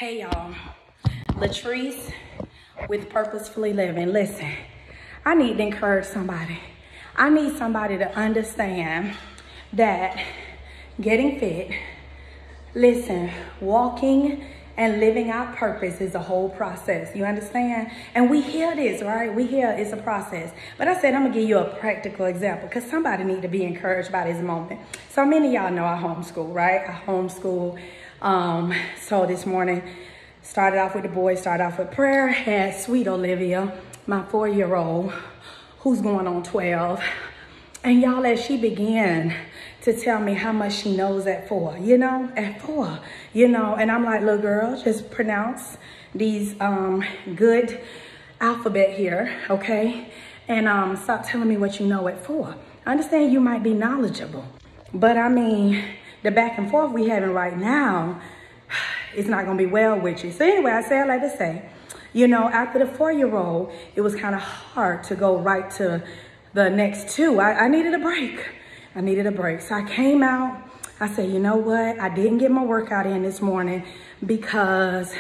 Hey y'all, Latrice with Purposefully Living. Listen, I need to encourage somebody. I need somebody to understand that getting fit, listen, walking and living out purpose is a whole process. You understand? And we hear this, right? We hear it's a process. But I said I'm gonna give you a practical example because somebody need to be encouraged by this moment. So many of y'all know I homeschool, right? I homeschool. So this morning, started off with the boys, started off with prayer, had sweet Olivia, my 4-year-old, who's going on 12. And y'all, as she began to tell me how much she knows at 4, at 4, and I'm like, little girl, just pronounce these good alphabet here, okay? And stop telling me what you know at 4. I understand you might be knowledgeable, but I mean, the back and forth we having right now, it's not gonna be well with you. So anyway, I say I like to say, after the 4-year-old, it was kind of hard to go right to the next 2. I needed a break. I needed a break. So I came out, I said, you know what? I didn't get my workout in this morning because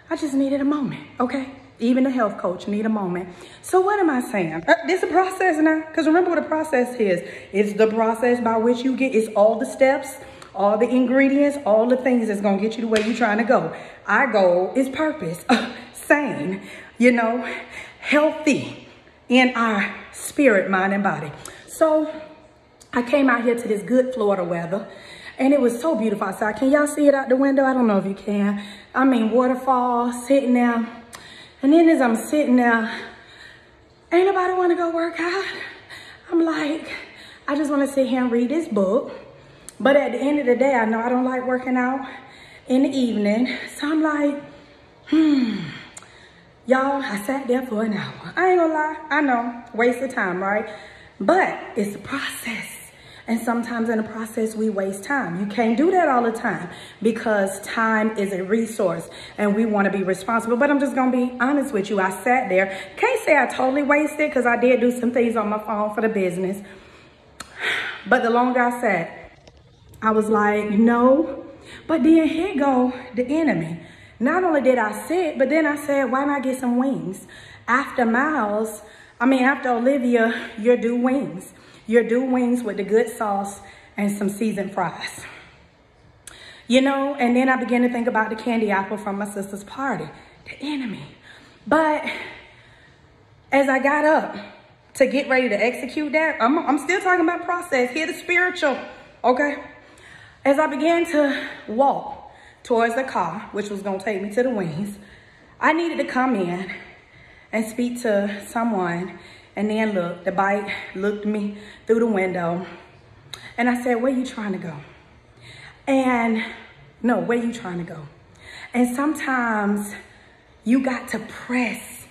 I just needed a moment, okay? Even the health coach need a moment. So what am I saying? This is a process now, because remember what a process is. It's the process by which you get, it's all the steps, all the ingredients, all the things that's gonna get you the way you're trying to go. Our goal is purpose, sane, healthy in our spirit, mind, and body. So I came out here to this good Florida weather, and it was so beautiful outside. Can y'all see it out the window? I don't know if you can. I mean, waterfall, sitting there. And then as I'm sitting there, ain't nobody want to go work out. I'm like, I just want to sit here and read this book. But at the end of the day, I know I don't like working out in the evening. So I'm like, y'all, I sat there for an hour. I ain't gonna lie, I know, waste of time, right? But it's a process. And sometimes in the process, we waste time. You can't do that all the time because time is a resource and we want to be responsible. But I'm just going to be honest with you. I sat there. Can't say I totally wasted because I did do some things on my phone for the business. But the longer I sat, I was like, no. But then here go the enemy. Not only did I sit, but then I said, why not get some wings? After Olivia, you're due wings. You're due wings with the good sauce and some seasoned fries. And then I began to think about the candy apple from my sister's party, the enemy. But as I got up to get ready to execute that, I'm still talking about process, here the spiritual, okay? As I began to walk towards the car, which was gonna take me to the wings, I needed to come in and speak to someone. And then look, the bike looked at me through the window. And I said, where you trying to go? And no, where you trying to go? And sometimes you got to press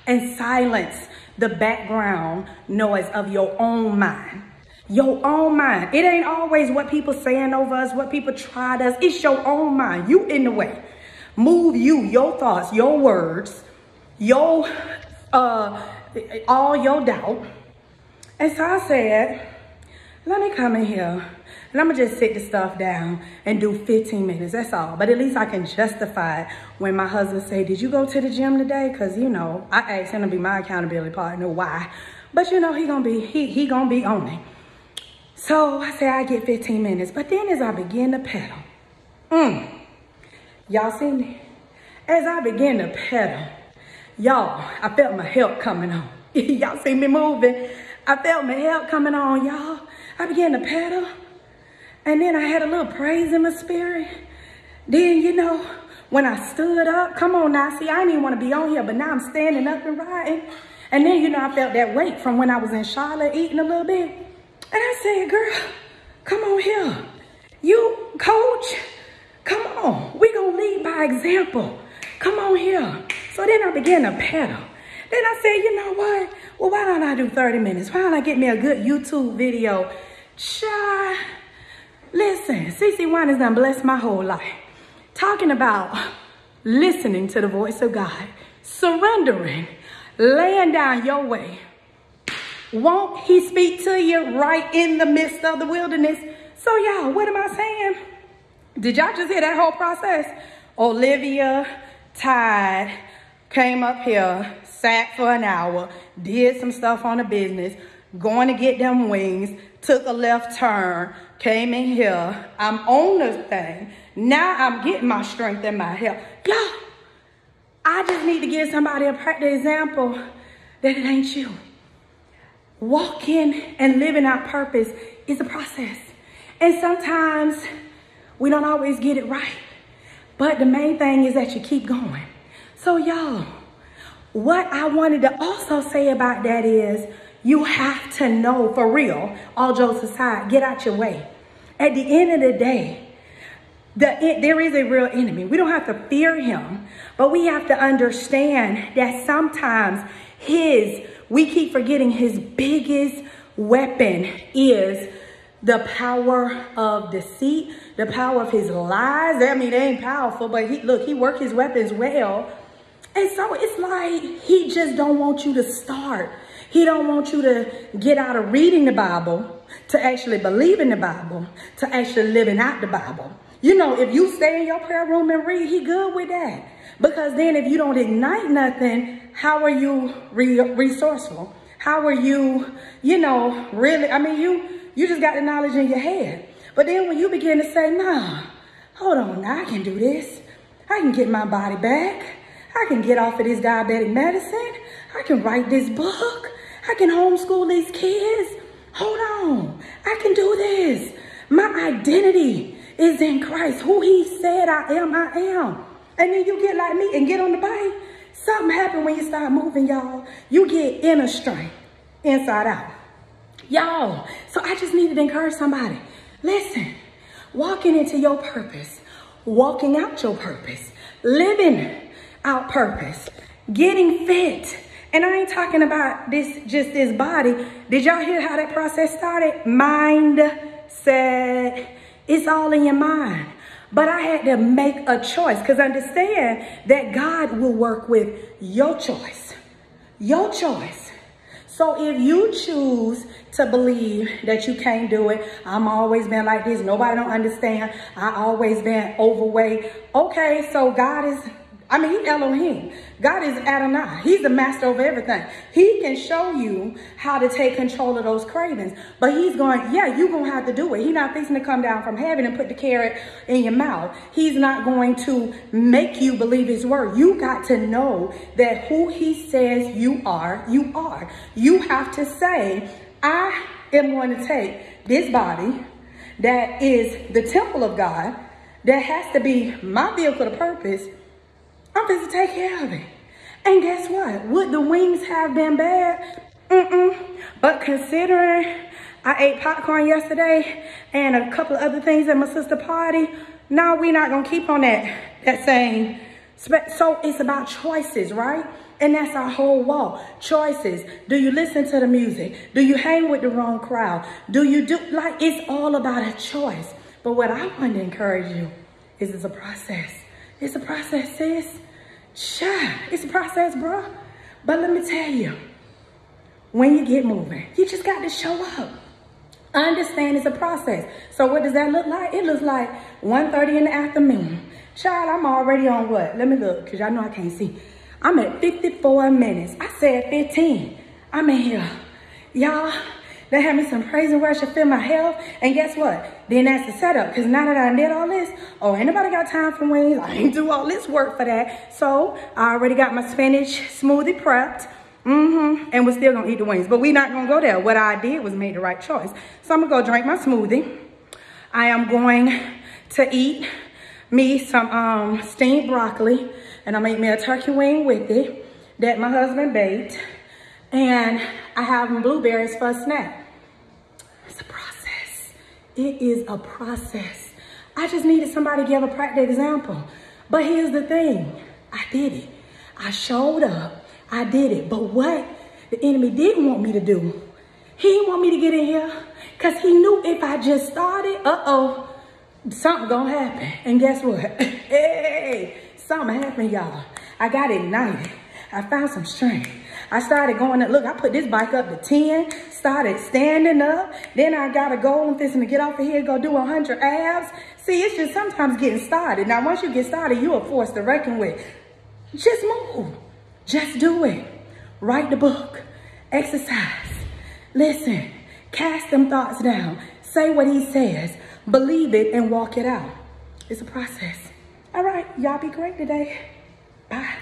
and silence the background noise of your own mind. Your own mind. It ain't always what people saying over us, what people tried us. It's your own mind. You in the way. Move you, your thoughts, your words, your all your doubt. And so I said, let me come in here and I'm gonna just sit the stuff down and do 15 minutes, that's all. But at least I can justify it when my husband say, did you go to the gym today? Cause I asked him to be my accountability partner, why? But he gonna be on it. So I said I get 15 minutes, but then as I begin to pedal, y'all see me? As I begin to pedal, y'all, I felt my help coming on. Y'all see me moving? I felt my help coming on, y'all. I began to pedal. And then I had a little praise in my spirit. Then, when I stood up, come on now, see, I didn't even want to be on here, but now I'm standing up and riding. And then, I felt that weight from when I was in Charlotte eating a little bit. And I said, girl, come on here. You, coach, come on. We gonna lead by example. Come on here. So then I began to pedal. Then I said, you know what? Well, why don't I do 30 minutes? Why don't I get me a good YouTube video? Child, listen, CeCe Winans done blessed my whole life. Talking about listening to the voice of God, surrendering, laying down your way. Won't he speak to you right in the midst of the wilderness? So y'all, what am I saying? Did y'all just hear that whole process? Olivia, Tide, came up here, sat for an hour, did some stuff on the business, going to get them wings, took a left turn, came in here. I'm on this thing. Now I'm getting my strength and my health. Y'all, I just need to give somebody a practical example that it ain't you. Walking and living our purpose is a process. And sometimes we don't always get it right. But the main thing is that you keep going. So y'all, what I wanted to also say about that is you have to know, for real, all jokes aside, get out your way. At the end of the day, there is a real enemy. We don't have to fear him, but we have to understand that sometimes we keep forgetting his biggest weapon is the power of deceit, the power of his lies. I mean, they ain't powerful, but he work his weapons well. And so it's like, he just don't want you to start. He don't want you to get out of reading the Bible, to actually believe in the Bible, to actually living out the Bible. You know, if you stay in your prayer room and read, he good with that. Because then if you don't ignite nothing, how are you resourceful? How are you, really, I mean, you just got the knowledge in your head. But then when you begin to say, nah, hold on, now I can do this. I can get my body back. I can get off of this diabetic medicine. I can write this book. I can homeschool these kids. Hold on, I can do this. My identity is in Christ. Who he said I am, I am. And then you get like me and get on the bike. Something happens when you start moving, y'all. You get inner strength, inside out. Y'all, so I just needed to encourage somebody. Listen, walking into your purpose, walking out your purpose, living out purpose, getting fit. And I ain't talking about just this body. Did y'all hear how that process started? Mindset. It's all in your mind. But I had to make a choice, because understand that God will work with your choice. Your choice. So if you choose to believe that you can't do it, I'm always been like this, nobody don't understand, I always been overweight. Okay, so God is, he's Elohim. God is Adonai. He's the master over everything. He can show you how to take control of those cravings. But he's going, yeah, you're going to have to do it. He's not fixing to come down from heaven and put the carrot in your mouth. He's not going to make you believe his word. You got to know that who he says you are, you are. You have to say, I am going to take this body that is the temple of God, that has to be my vehicle of purpose. I'm supposed to take care of it. And guess what? Would the wings have been bad? But considering I ate popcorn yesterday and a couple of other things at my sister's party, now we're not going to keep on that same. So it's about choices, right? And that's our whole walk. Choices. Do you listen to the music? Do you hang with the wrong crowd? It's all about a choice. But what I want to encourage you is it's a process. It's a process, sis. Sure, it's a process, bro. But let me tell you, when you get moving, you just got to show up. Understand it's a process. So what does that look like? It looks like 1:30 in the afternoon. Child, I'm already on what? Let me look, because y'all know I can't see. I'm at 54 minutes. I said 15. I'm in here. Y'all, they had me some praise and worship, feel my health. And guess what? Then that's the setup. Because now that I did all this, ain't nobody got time for wings. I ain't do all this work for that. So I already got my spinach smoothie prepped. And we're still going to eat the wings. But we're not going to go there. What I did was make the right choice. So I'm going to go drink my smoothie. I am going to eat me some steamed broccoli. And I'm going to eat me a turkey wing with it that my husband baked. And I have blueberries for a snack. It's a process. It is a process. I just needed somebody to give a practical example. But here's the thing. I did it. I showed up. I did it. But what the enemy didn't want me to do, he didn't want me to get in here, because he knew if I just started, something gonna happen. And guess what? Hey, something happened, y'all. I got ignited. I found some strength. I started going up. Look, I put this bike up to 10, started standing up. Then I got to go. I'm fixing to get off of here, go do 100 abs. See, it's just sometimes getting started. Now, once you get started, you are forced to reckon with. Just move. Just do it. Write the book. Exercise. Listen. Cast them thoughts down. Say what he says. Believe it and walk it out. It's a process. All right. Y'all be great today. Bye.